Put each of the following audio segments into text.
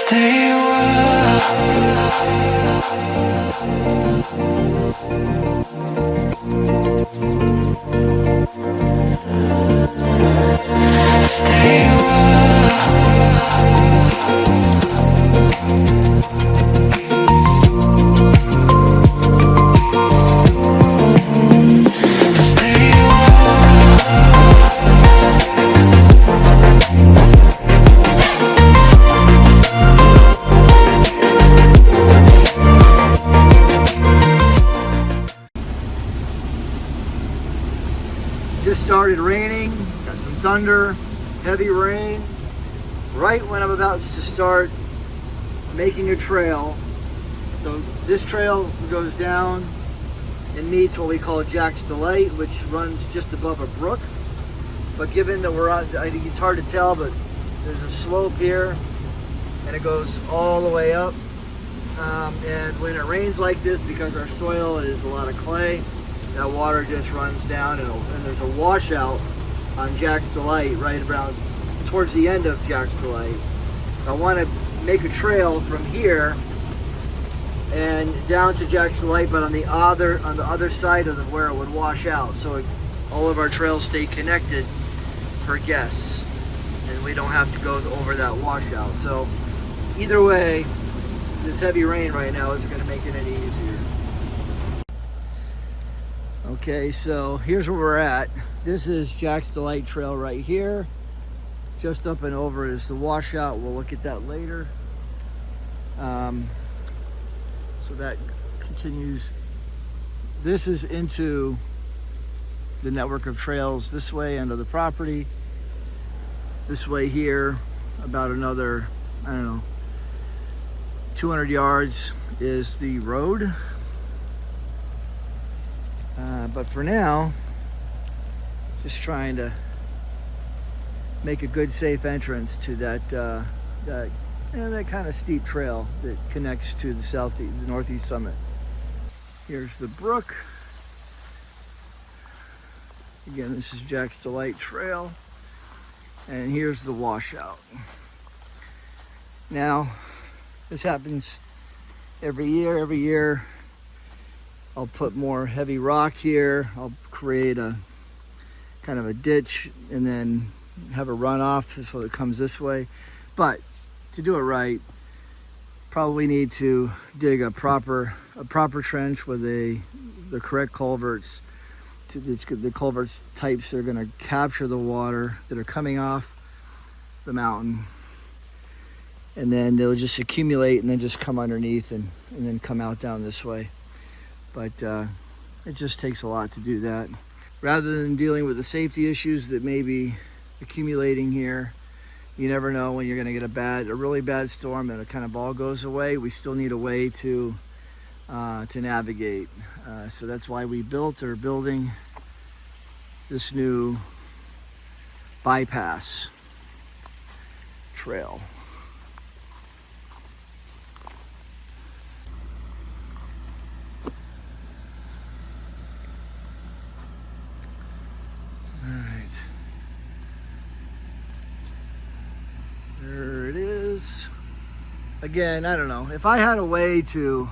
Stay away. Stay Just started raining, got some thunder, heavy rain, right when I'm about to start making a trail. So this trail goes down and meets what we call Jack's Delight, which runs just above a brook. But given that we're on, I think it's hard to tell, but there's a slope here and it goes all the way up. And when it rains like this, because our soil is a lot of clay, that water just runs down, and there's a washout on Jack's Delight right around towards the end of Jack's Delight. I want to make a trail from here and down to Jack's Delight, but on the other side of where it would wash out, so all of our trails stay connected for guests, and we don't have to go over that washout. So either way, this heavy rain right now isn't going to make it any easier. Okay, so here's where we're at. This is Jack's Delight Trail right here. Just up and over is the washout. We'll look at that later. So that continues. This is into the network of trails this way under the property. This way here, about another, I don't know, 200 yards is the road. But for now, just trying to make a good, safe entrance to that kind of steep trail that connects to the northeast summit. Here's the brook. Again, this is Jack's Delight Trail, and here's the washout. Now, this happens every year. Every year, I'll put more heavy rock here. I'll create a kind of a ditch and then have a runoff so it comes this way. But to do it right, probably need to dig a proper trench with the correct culverts. The culverts types that are going to capture the water that are coming off the mountain, and then they'll just accumulate and then just come underneath and then come out down this way. But it just takes a lot to do that. Rather than dealing with the safety issues that may be accumulating here, you never know when you're going to get a really bad storm and it kind of all goes away. We still need a way to navigate. So that's why we are building this new bypass trail. Again, I don't know, if I had a way to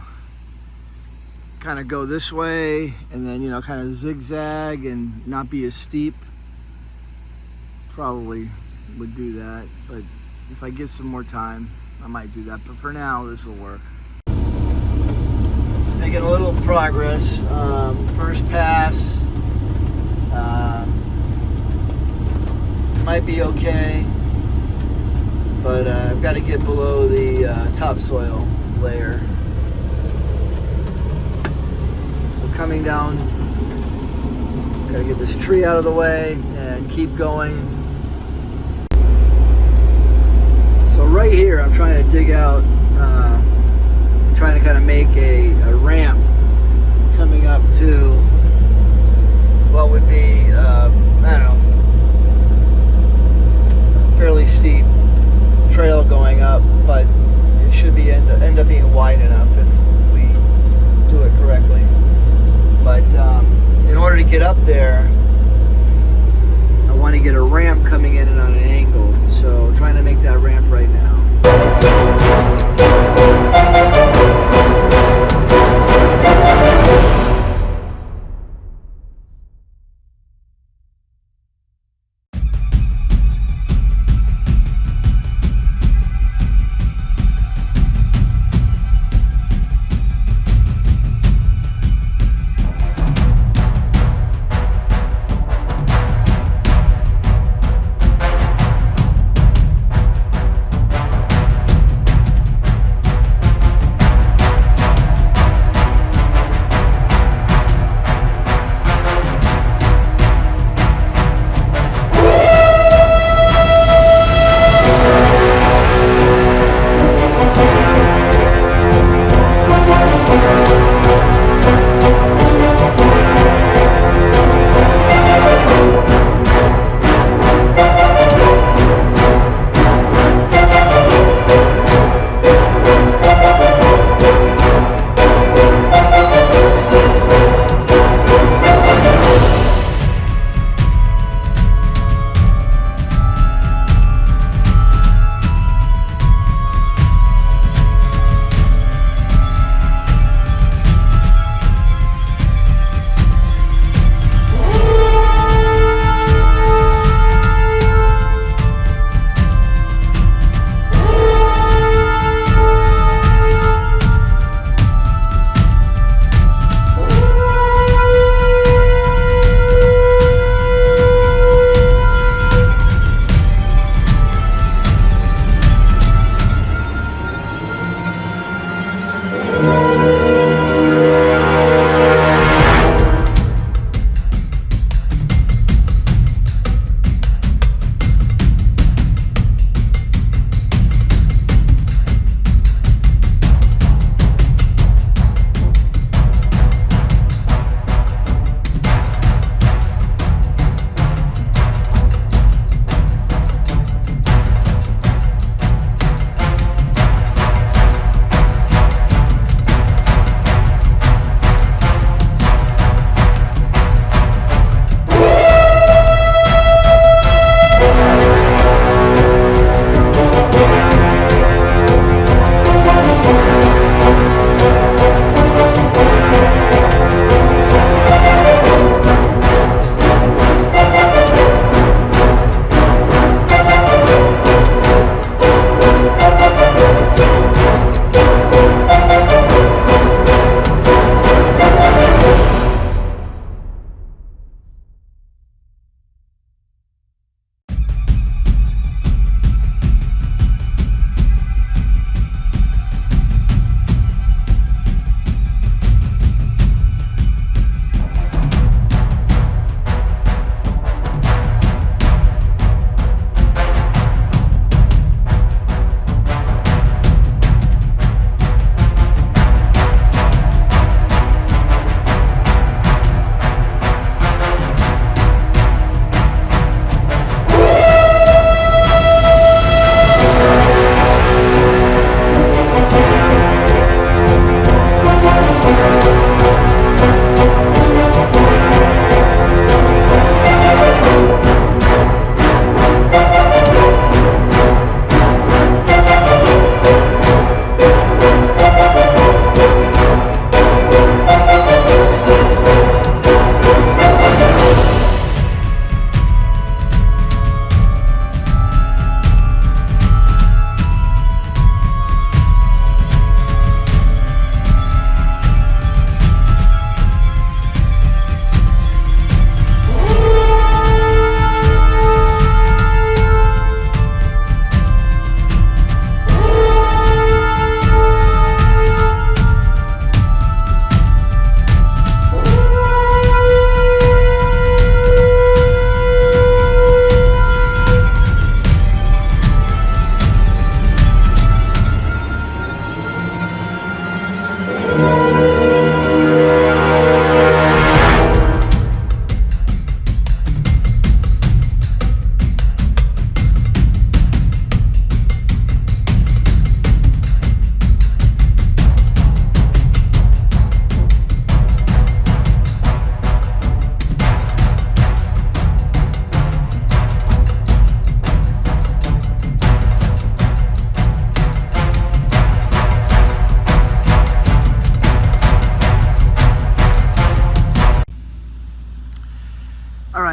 kind of go this way and then, kind of zigzag and not be as steep, probably would do that. But if I get some more time, I might do that. But for now, this will work. Making a little progress. First pass might be okay. But I've got to get below the topsoil layer. So coming down, got to get this tree out of the way and keep going. So right here, I'm trying to dig out, trying to kind of make a ramp coming up to what would be, I don't know, fairly steep trail going up, but it should be end up being wide enough if we do it correctly. But in order to get up there, I want to get a ramp coming in and on an angle, so trying to make that ramp right now.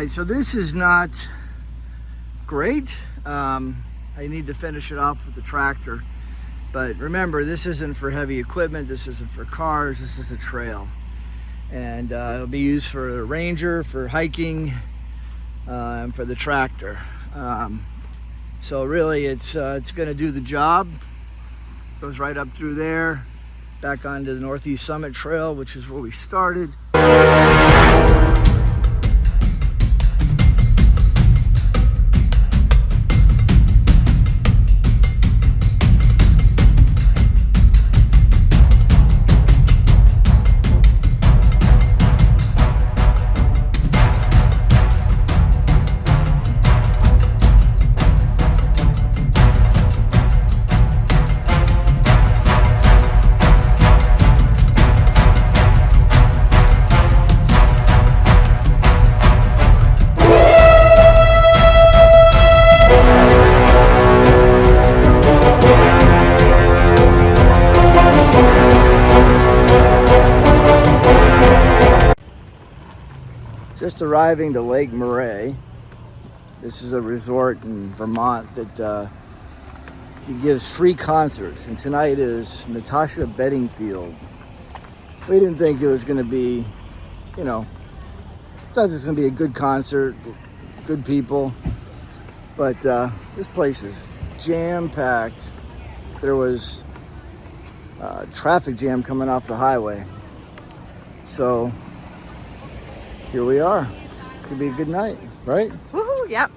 right, so this is not great. I need to finish it off with the tractor. But remember, this isn't for heavy equipment, this isn't for cars, this is a trail. And it'll be used for a ranger, for hiking, and for the tractor. So really it's gonna do the job. Goes right up through there, back onto the Northeast Summit Trail, which is where we started. Just arriving to Lake Murray. This is a resort in Vermont that he gives free concerts, and tonight is Natasha Bedingfield. We didn't think it was going to be, thought this was going to be a good concert, good people, but this place is jam-packed. There was traffic jam coming off the highway, so here we are. It's gonna be a good night, right? Woohoo, yep.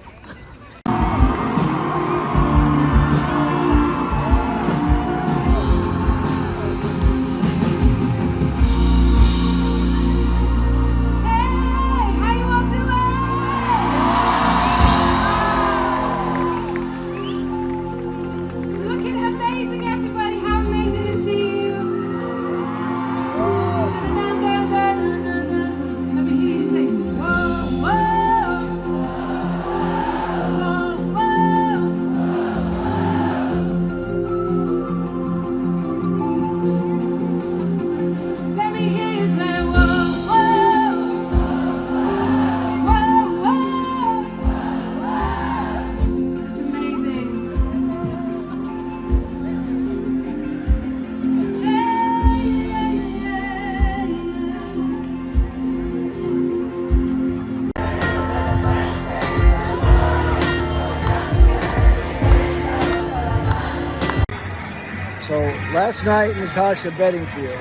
So last night, Natasha Bedingfield,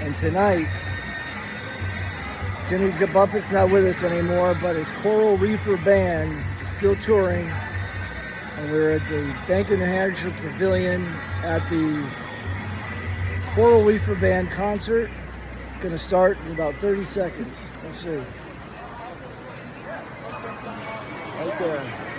and tonight, Jimmy Buffett's not with us anymore, but his Coral Reefer Band is still touring, and we're at the Bank of New Hampshire Pavilion at the Coral Reefer Band concert. Gonna start in about 30 seconds. Let's see. Right there.